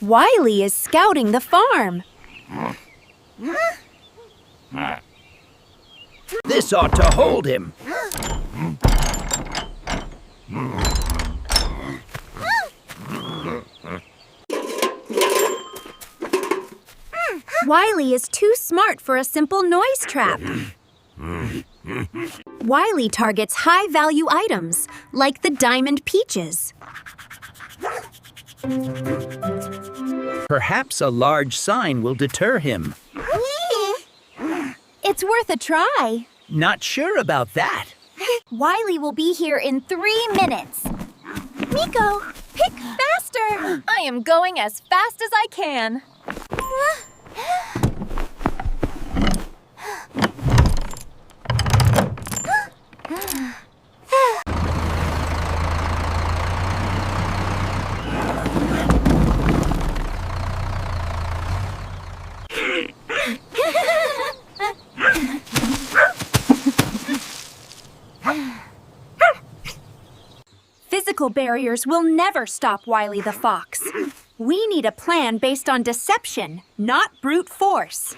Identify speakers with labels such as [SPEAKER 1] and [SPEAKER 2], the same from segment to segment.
[SPEAKER 1] Wiley is scouting the farm.
[SPEAKER 2] This ought to hold him.
[SPEAKER 1] Wiley is too smart for a simple noise trap. Wiley targets high-value items, like the diamond peaches.
[SPEAKER 2] Perhaps a large sign will deter him.
[SPEAKER 1] It's worth a try.
[SPEAKER 2] Not sure about that.
[SPEAKER 1] Wiley will be here in 3 minutes. Miko, pick faster!
[SPEAKER 3] I am going as fast as I can.
[SPEAKER 1] Physical barriers will never stop Wiley the fox. We need a plan based on deception, not brute force.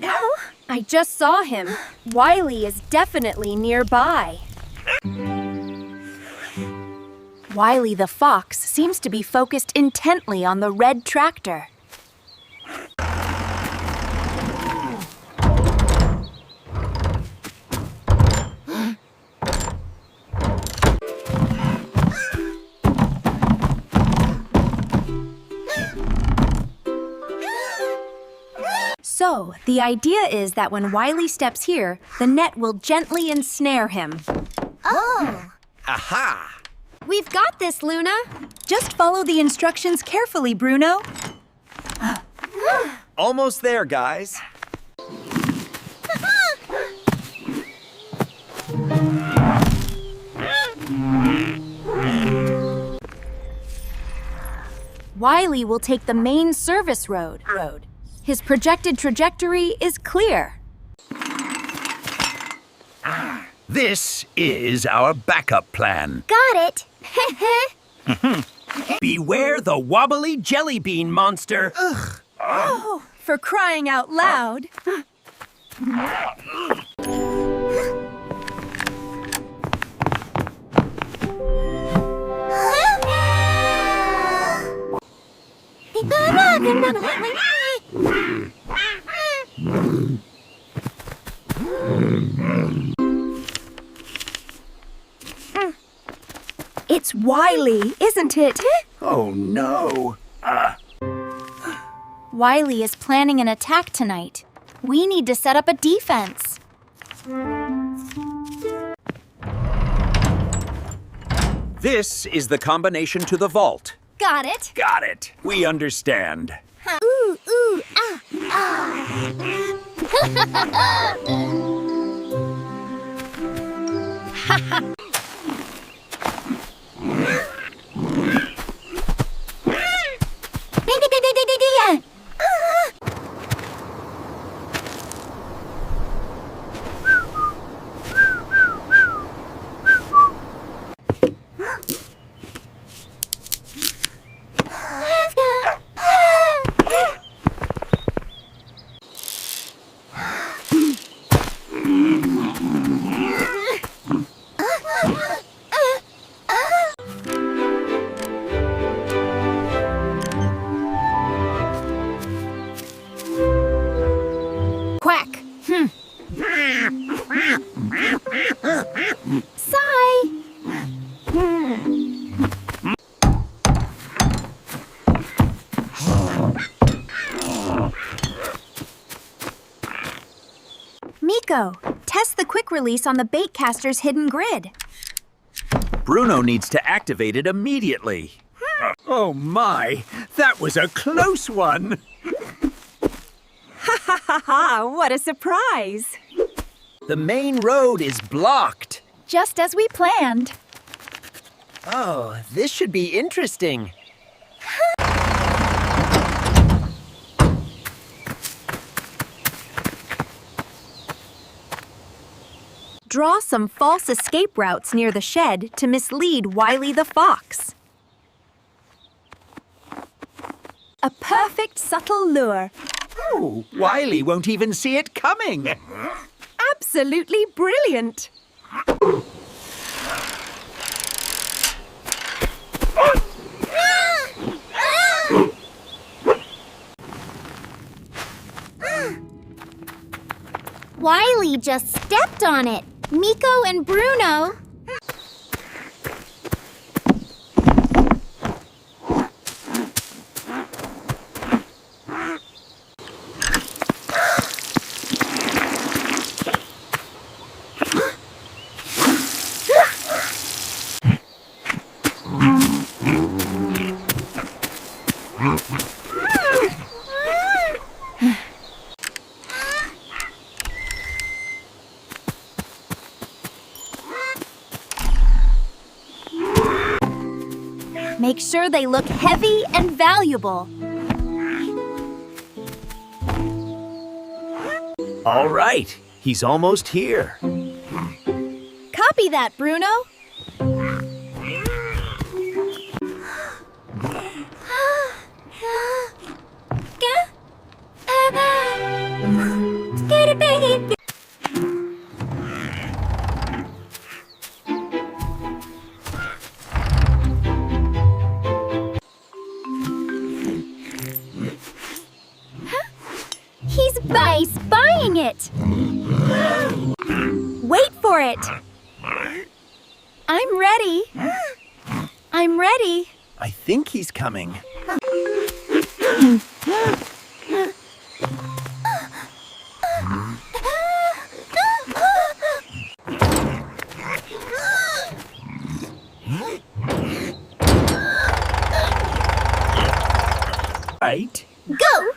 [SPEAKER 1] No, I just saw him. Wiley is definitely nearby. Wiley the fox seems to be focused intently on the red tractor. So, the idea is that when Wiley steps here, the net will gently ensnare him.
[SPEAKER 3] Oh!
[SPEAKER 2] Aha!
[SPEAKER 1] We've got this, Luna. Just follow the instructions carefully, Bruno.
[SPEAKER 2] Almost there, guys.
[SPEAKER 1] Wiley will take the main service road. His projected trajectory is clear.
[SPEAKER 2] This is our backup plan.
[SPEAKER 1] Got it.
[SPEAKER 2] Beware the wobbly jelly bean monster.
[SPEAKER 1] Ugh. Oh, for crying out loud. It's Wiley, isn't it?
[SPEAKER 2] Oh, no.
[SPEAKER 1] Wiley is planning an attack tonight. We need to set up a defense.
[SPEAKER 2] This is the combination to the vault.
[SPEAKER 1] Got it.
[SPEAKER 2] Got it. We understand.
[SPEAKER 1] Ooh, ooh, ah, ah. Quack. Sigh. Miko, test the quick release on the baitcaster's hidden grid.
[SPEAKER 2] Bruno needs to activate it immediately. Oh my, that was a close one.
[SPEAKER 1] Ha ha ha ha, what a surprise.
[SPEAKER 2] The main road is blocked.
[SPEAKER 1] Just as we planned.
[SPEAKER 2] Oh, this should be interesting.
[SPEAKER 1] Draw some false escape routes near the shed to mislead Wiley the Fox. A perfect subtle lure.
[SPEAKER 2] Oh, Wiley won't even see it coming.
[SPEAKER 1] Absolutely brilliant.
[SPEAKER 4] Wiley just stepped on it. Miko and Bruno.
[SPEAKER 1] Make sure they look heavy and valuable.
[SPEAKER 2] All right, he's almost here.
[SPEAKER 1] Copy that, Bruno.
[SPEAKER 4] He's buying it.
[SPEAKER 1] Wait for it. I'm ready. I'm ready.
[SPEAKER 2] I think he's coming. Right.
[SPEAKER 4] Go!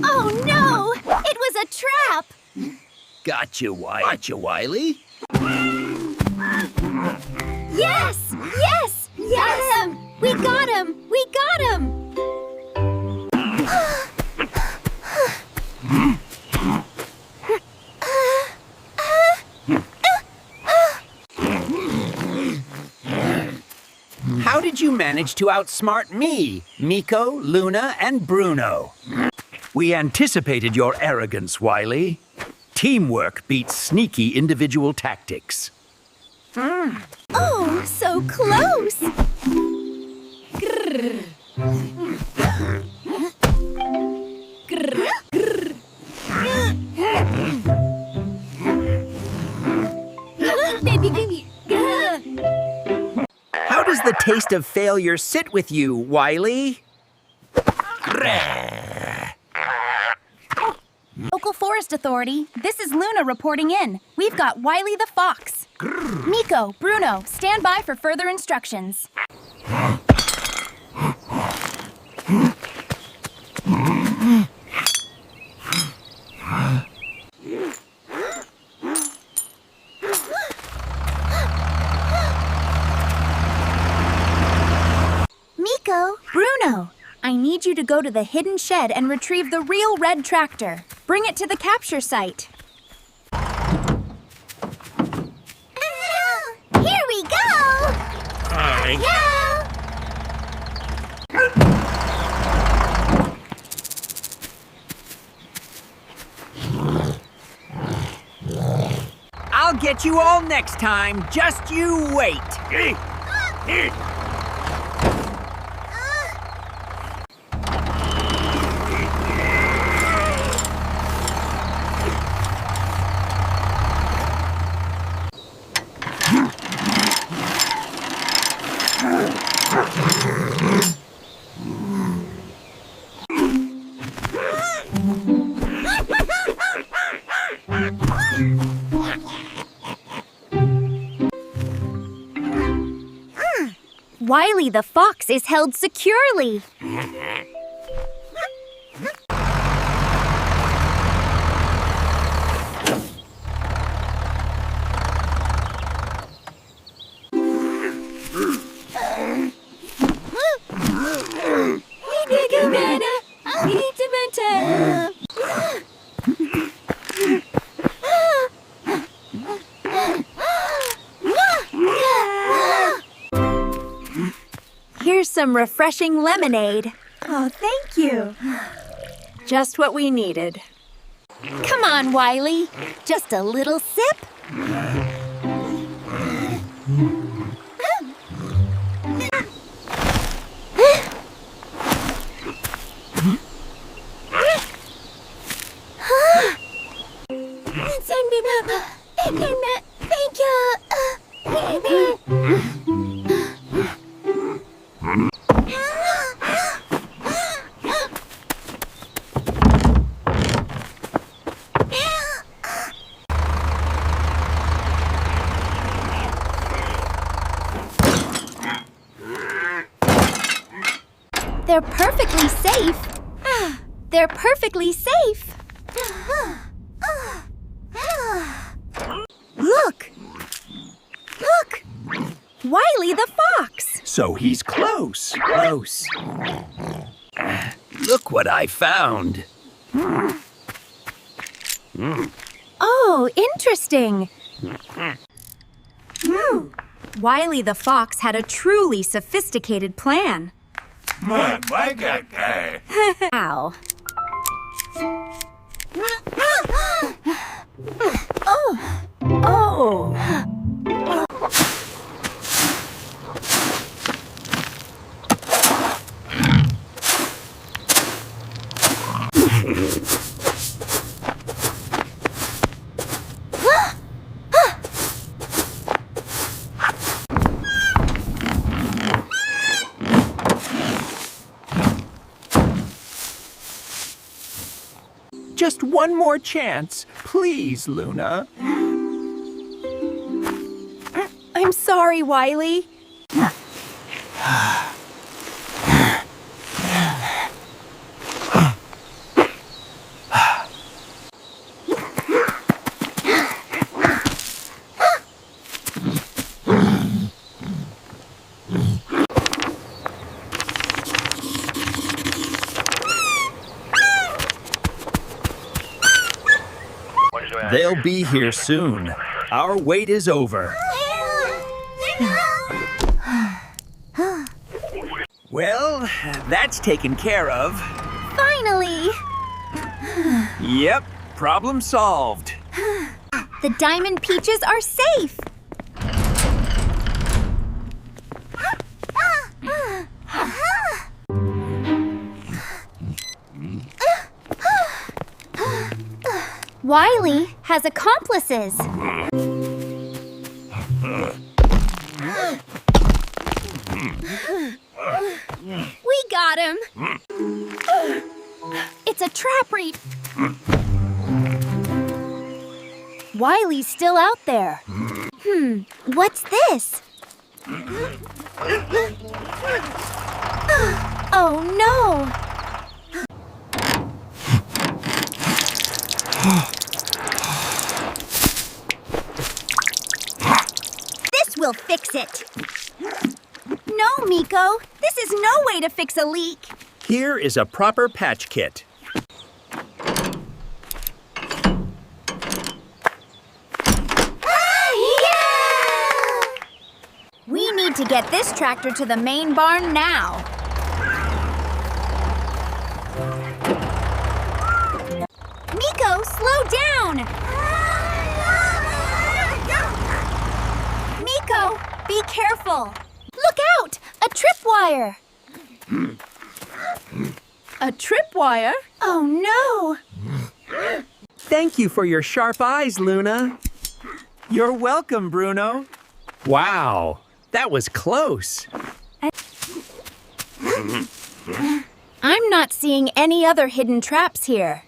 [SPEAKER 4] Oh no! It was a trap!
[SPEAKER 2] Gotcha, Wiley.
[SPEAKER 4] Yes! Yes! Yes! We got him! We got him!
[SPEAKER 2] How did you manage to outsmart me, Miko, Luna, and Bruno? We anticipated your arrogance, Wiley. Teamwork beats sneaky individual tactics.
[SPEAKER 1] Oh, so close. Grrr. Grrr. Grrr.
[SPEAKER 2] How does the taste of failure sit with you, Wiley?
[SPEAKER 1] Local Forest Authority, this is Luna reporting in. We've got Wiley the Fox. Miko, Bruno, stand by for further instructions.
[SPEAKER 4] Miko?
[SPEAKER 1] Bruno, I need you to go to the hidden shed and retrieve the real red tractor. Bring it to the capture site.
[SPEAKER 4] Here we go! Yeah!
[SPEAKER 2] I'll get you all next time. Just you wait.
[SPEAKER 1] Wiley the Fox is held securely. Here's some refreshing lemonade. Oh, thank you. Just what we needed.
[SPEAKER 4] Come on, Wiley. Just a little sip. Thank you. They're perfectly safe. They're perfectly safe.
[SPEAKER 1] Look! Look! Wiley the fox!
[SPEAKER 2] So he's close. Close. Look what I found.
[SPEAKER 1] Oh, interesting. Wiley the fox had a truly sophisticated plan.
[SPEAKER 4] Ow.
[SPEAKER 1] Oh!
[SPEAKER 2] Just one more chance. Please, Luna.
[SPEAKER 1] I'm sorry, Wiley.
[SPEAKER 2] They'll be here soon. Our wait is over. Well, that's taken care of.
[SPEAKER 4] Finally!
[SPEAKER 2] Yep, problem solved.
[SPEAKER 4] The diamond peaches are safe. Wiley has accomplices. We got him. It's a trap Wiley's still out there. What's this? Oh no! This will fix it. No, Miko. This is no way to fix a leak.
[SPEAKER 2] Here is a proper patch kit.
[SPEAKER 1] We need to get this tractor to the main barn now. Miko, slow down! Miko, be careful!
[SPEAKER 4] Look out! A tripwire!
[SPEAKER 1] A tripwire? Oh no!
[SPEAKER 2] Thank you for your sharp eyes, Luna. You're welcome, Bruno. Wow, that was close.
[SPEAKER 1] I'm not seeing any other hidden traps here.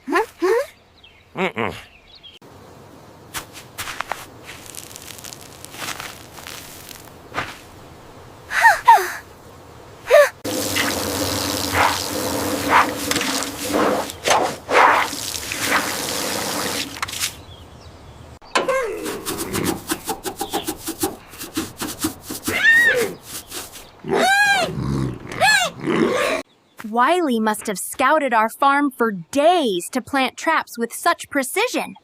[SPEAKER 1] Wiley must have scouted our farm for days to plant traps with such precision.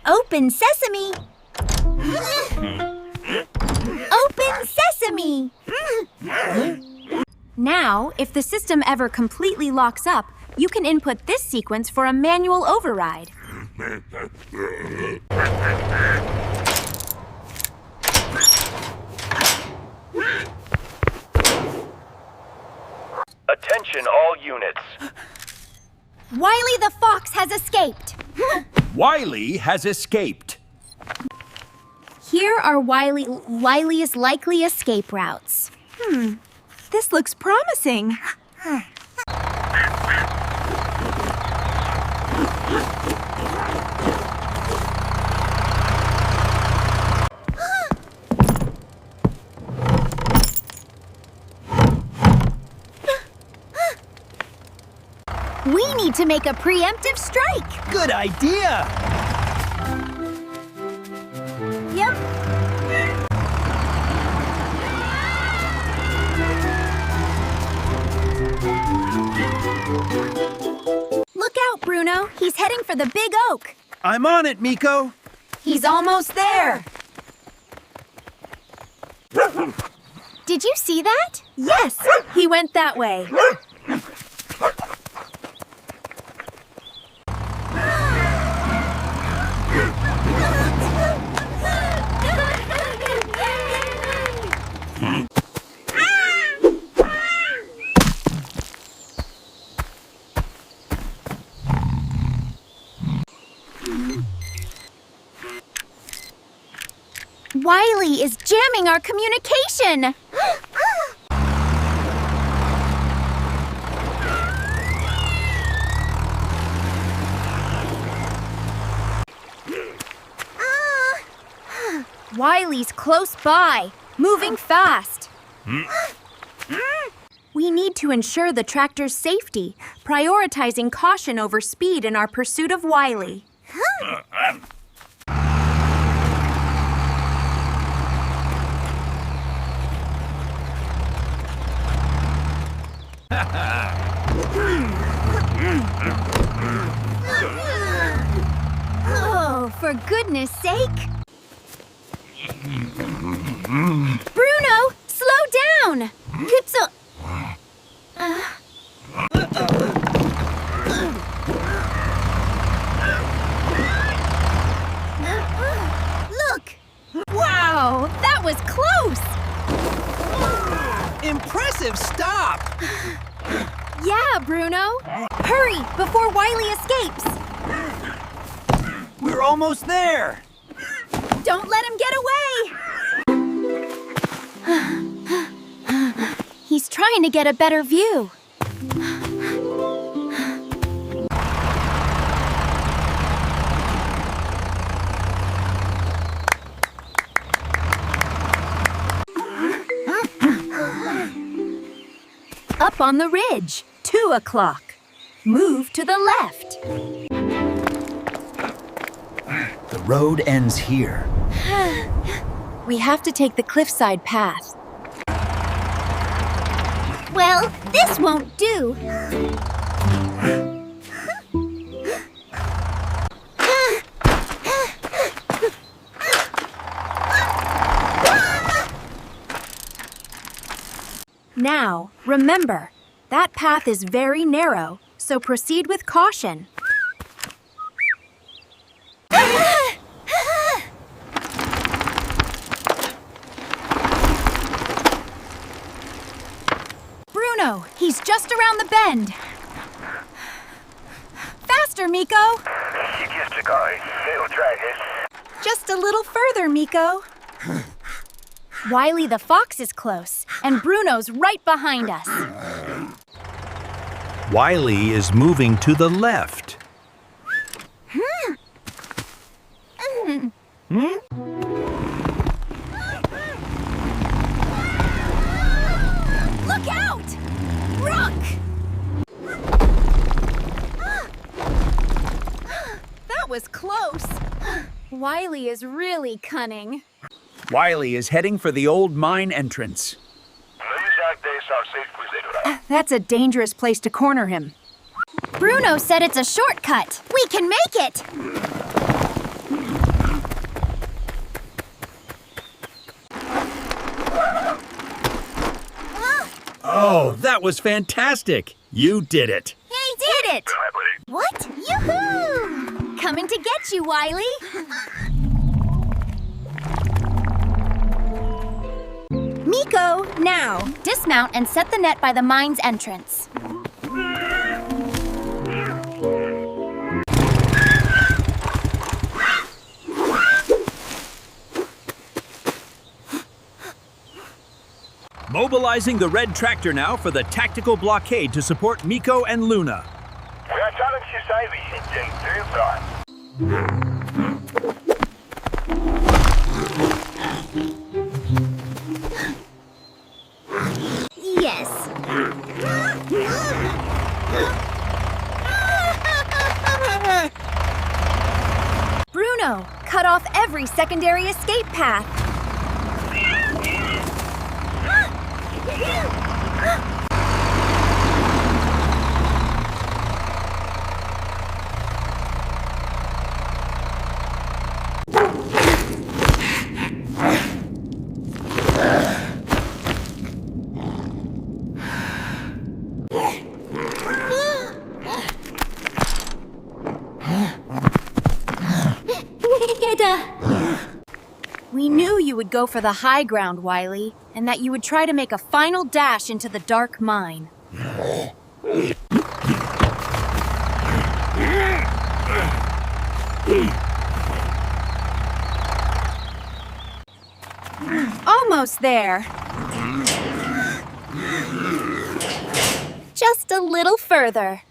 [SPEAKER 4] Open sesame! Open sesame!
[SPEAKER 1] Now, if the system ever completely locks up, you can input this sequence for a manual override.
[SPEAKER 5] Attention all units.
[SPEAKER 4] Wiley the fox has escaped!
[SPEAKER 2] Wiley has escaped.
[SPEAKER 1] Here are Wiley's likely escape routes. This looks promising.
[SPEAKER 4] We need to make a preemptive strike!
[SPEAKER 2] Good idea!
[SPEAKER 4] Yep. Look out, Bruno. He's heading for the big oak.
[SPEAKER 2] I'm on it, Miko.
[SPEAKER 1] He's almost there.
[SPEAKER 4] Did you see that?
[SPEAKER 1] Yes, he went that way.
[SPEAKER 4] Wiley is jamming our communication!
[SPEAKER 1] Wiley's close by, moving fast. We need to ensure the tractor's safety, prioritizing caution over speed in our pursuit of Wiley.
[SPEAKER 4] Oh, for goodness sake! Bruno, slow down! Kutsu... Look!
[SPEAKER 1] Wow, that was close!
[SPEAKER 2] Impressive stop!
[SPEAKER 1] Yeah, Bruno. Hurry, before Wiley escapes.
[SPEAKER 2] We're almost there.
[SPEAKER 1] Don't let him get away! He's trying to get a better view. Up on the ridge, 2 o'clock. Move to the left.
[SPEAKER 2] The road ends here.
[SPEAKER 1] We have to take the cliffside path.
[SPEAKER 4] Well, this won't do.
[SPEAKER 1] Now, remember, that path is very narrow, so proceed with caution. Bruno, he's just around the bend. Faster, Miko. Just a little further, Miko. Wiley the fox is close, and Bruno's right behind us.
[SPEAKER 2] Wiley is moving to the left.
[SPEAKER 4] Look out! Rock!
[SPEAKER 1] That was
[SPEAKER 4] was close. Wiley is really cunning.
[SPEAKER 2] Wiley is heading for the old mine entrance.
[SPEAKER 1] That's a dangerous place to corner him.
[SPEAKER 4] Bruno said it's a shortcut. We can make it.
[SPEAKER 2] Oh, that was fantastic! You did it!
[SPEAKER 4] He did it! What? Yoo-hoo! Coming to get you, Wiley.
[SPEAKER 1] Miko, now!
[SPEAKER 4] Dismount and set the net by the mine's entrance.
[SPEAKER 2] Mobilizing the red tractor now for the tactical blockade to support Miko and Luna.
[SPEAKER 4] Yes.
[SPEAKER 1] Bruno, cut off every secondary escape path. We knew you would go for the high ground, Wiley, and that you would try to make a final dash into the dark mine. Almost there.
[SPEAKER 4] Just a little further.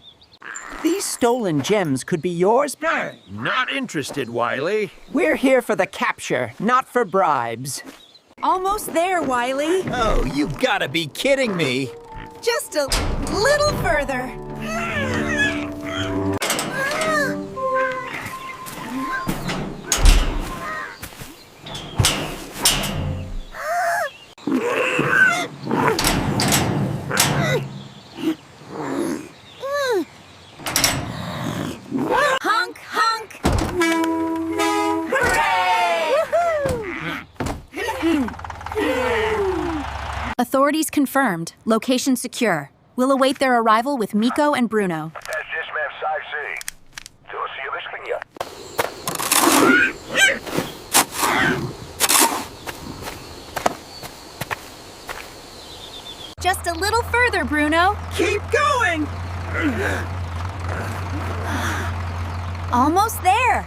[SPEAKER 6] These stolen gems could be yours.
[SPEAKER 2] Not interested, Wiley.
[SPEAKER 6] We're here for the capture, not for bribes.
[SPEAKER 1] Almost there, Wiley.
[SPEAKER 2] Oh, you gotta be kidding me.
[SPEAKER 1] Just a little further.
[SPEAKER 4] Honk, honk.
[SPEAKER 1] Authorities confirmed. Location secure. We'll await their arrival with Miko and Bruno.
[SPEAKER 4] Just a little further, Bruno.
[SPEAKER 2] Keep going!
[SPEAKER 1] Almost there.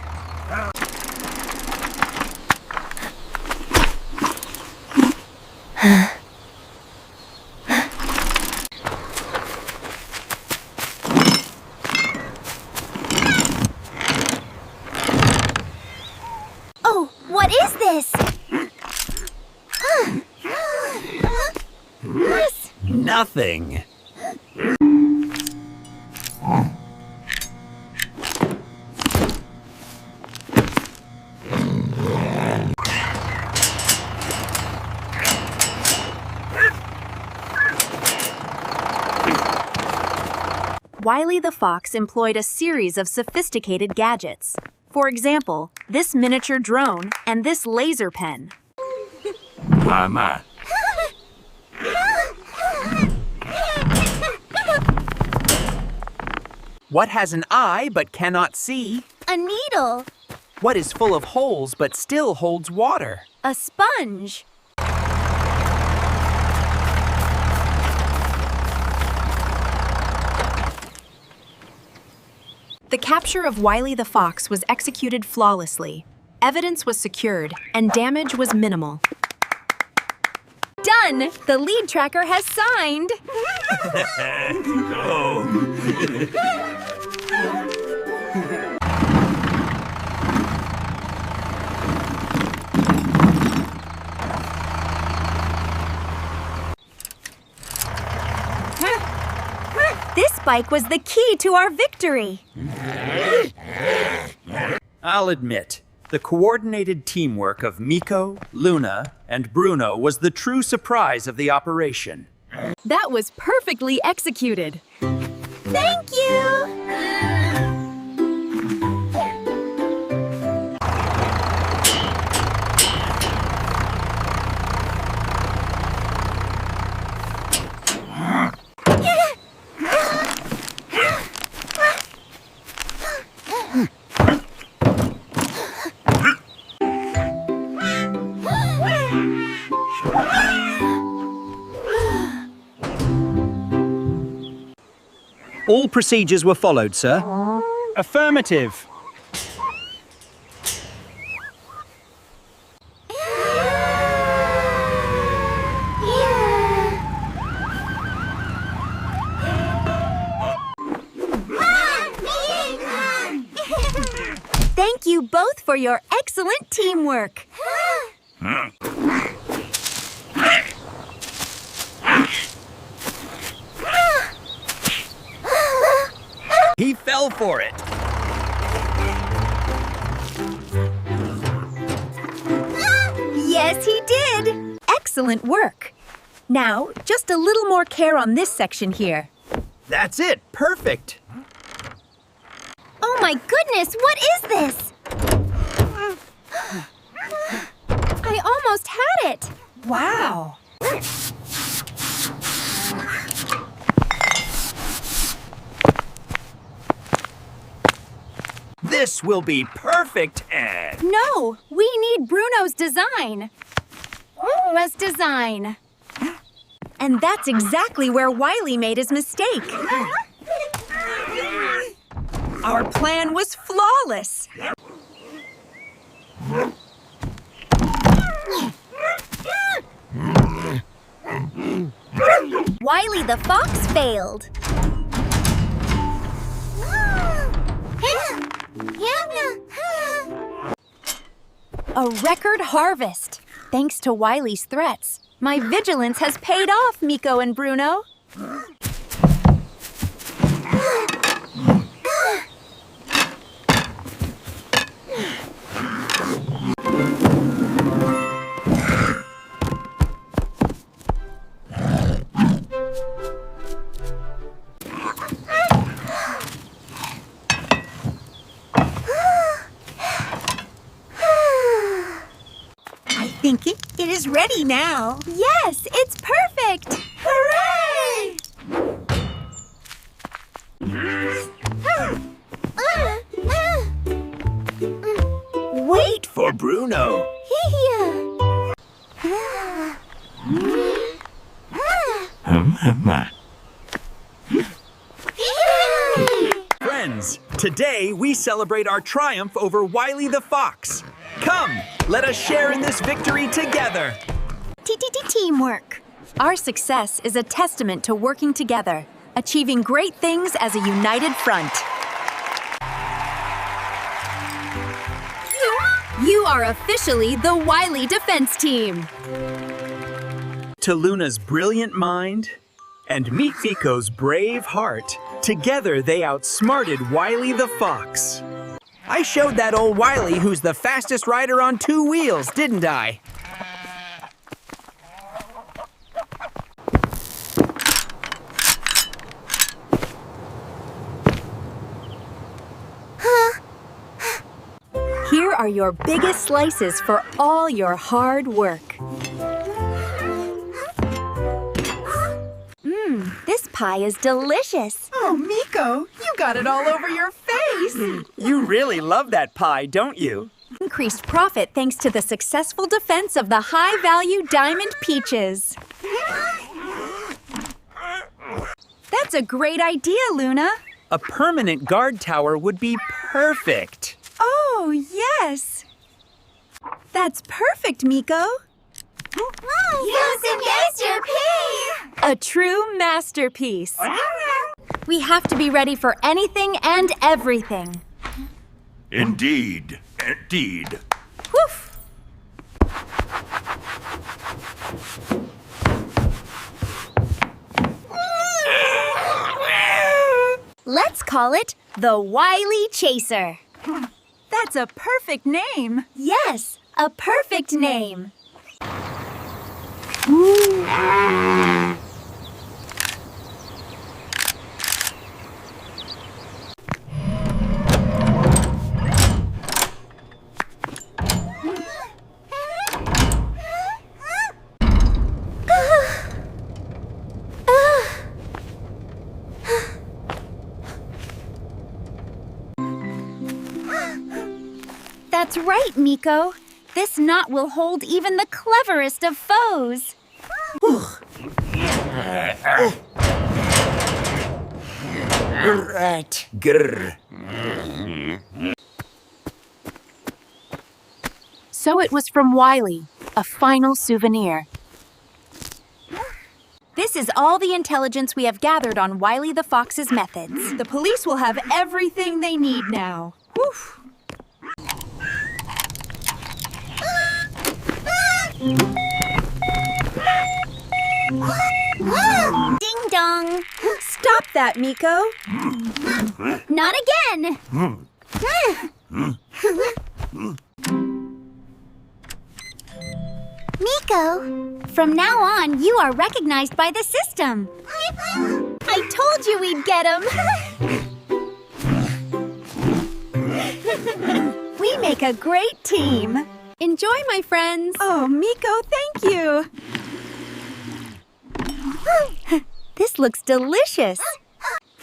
[SPEAKER 4] Oh, what is this?
[SPEAKER 2] Nothing.
[SPEAKER 1] Wiley the Fox employed a series of sophisticated gadgets. For example, this miniature drone and this laser pen.
[SPEAKER 2] Mama.
[SPEAKER 6] What has an eye but cannot see?
[SPEAKER 4] A needle.
[SPEAKER 6] What is full of holes but still holds water?
[SPEAKER 1] A sponge. The capture of Wiley the Fox was executed flawlessly. Evidence was secured, and damage was minimal. Done! The lead tracker has signed! This bike was the key to our victory.
[SPEAKER 2] I'll admit, the coordinated teamwork of Miko, Luna, and Bruno was the true surprise of the operation.
[SPEAKER 3] That was perfectly executed.
[SPEAKER 4] Thank you!
[SPEAKER 2] All procedures were followed, sir.
[SPEAKER 6] Affirmative.
[SPEAKER 4] Thank you both for your excellent teamwork.
[SPEAKER 2] He fell for it.
[SPEAKER 4] Yes, he did. Excellent work. Now, just a little more care on this section here.
[SPEAKER 2] That's it. Perfect.
[SPEAKER 4] Oh my goodness, what is this? I almost had it.
[SPEAKER 1] Wow.
[SPEAKER 2] This will be perfect, Ed.
[SPEAKER 4] No, we need Bruno's design. Bruno's design.
[SPEAKER 1] And that's exactly where Wiley made his mistake. Our plan was flawless.
[SPEAKER 4] Wiley the fox failed. A record harvest. Thanks to Wiley's threats, my vigilance has paid off, Miko and Bruno.
[SPEAKER 1] I think it is ready now.
[SPEAKER 4] Yes, it's perfect! Hooray!
[SPEAKER 2] Wait for Bruno. Friends, today we celebrate our triumph over Wiley the Fox. Come, let us share in this victory together.
[SPEAKER 4] Teamwork.
[SPEAKER 1] Our success is a testament to working together, achieving great things as a united front.
[SPEAKER 3] You are officially the Wiley Defense Team.
[SPEAKER 2] To Luna's brilliant mind and Meet Miko's brave heart, together they outsmarted Wiley the Fox.
[SPEAKER 6] I showed that old Wiley who's the fastest rider on two wheels, didn't I?
[SPEAKER 1] Here are your biggest slices for all your hard work.
[SPEAKER 4] This pie is delicious.
[SPEAKER 1] Oh, Miko, you got it all over your face.
[SPEAKER 2] You really love that pie, don't you?
[SPEAKER 1] Increased profit thanks to the successful defense of the high-value diamond peaches. That's a great idea, Luna.
[SPEAKER 6] A permanent guard tower would be perfect.
[SPEAKER 1] Oh, yes. That's perfect, Miko.
[SPEAKER 4] Use a masterpiece!
[SPEAKER 1] A true masterpiece. We have to be ready for anything and everything.
[SPEAKER 5] Indeed. Indeed.
[SPEAKER 1] Woof!
[SPEAKER 4] Let's call it the Wiley Chaser.
[SPEAKER 1] That's a perfect name.
[SPEAKER 4] Yes, a perfect name. That's right, Miko. This knot will hold even the cleverest of foes.
[SPEAKER 6] Right.
[SPEAKER 2] Grr.
[SPEAKER 4] So it was from Wiley, a final souvenir. This is all the intelligence we have gathered on Wiley the Fox's methods.
[SPEAKER 1] The police will have everything they need now. Whew.
[SPEAKER 4] Ding dong!
[SPEAKER 1] Stop that, Miko.
[SPEAKER 4] Not again! Miko, from now on, you are recognized by the system. I told you we'd get him.
[SPEAKER 1] We make a great team.
[SPEAKER 4] Enjoy, my friends.
[SPEAKER 1] Oh, Miko, thank you.
[SPEAKER 4] This looks delicious.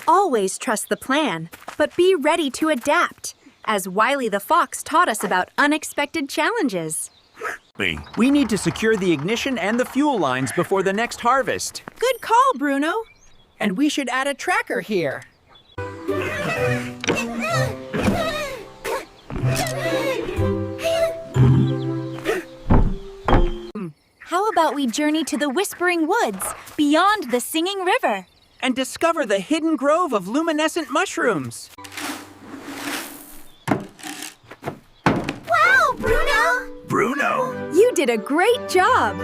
[SPEAKER 1] Always trust the plan, but be ready to adapt, as Wiley the Fox taught us about unexpected challenges.
[SPEAKER 6] We need to secure the ignition and the fuel lines before the next harvest.
[SPEAKER 1] Good call, Bruno.
[SPEAKER 6] And we should add a tracker here.
[SPEAKER 4] How about we journey to the Whispering Woods, beyond the Singing River?
[SPEAKER 6] And discover the hidden grove of luminescent mushrooms.
[SPEAKER 4] Wow, Bruno!
[SPEAKER 5] Bruno!
[SPEAKER 1] You did a great job.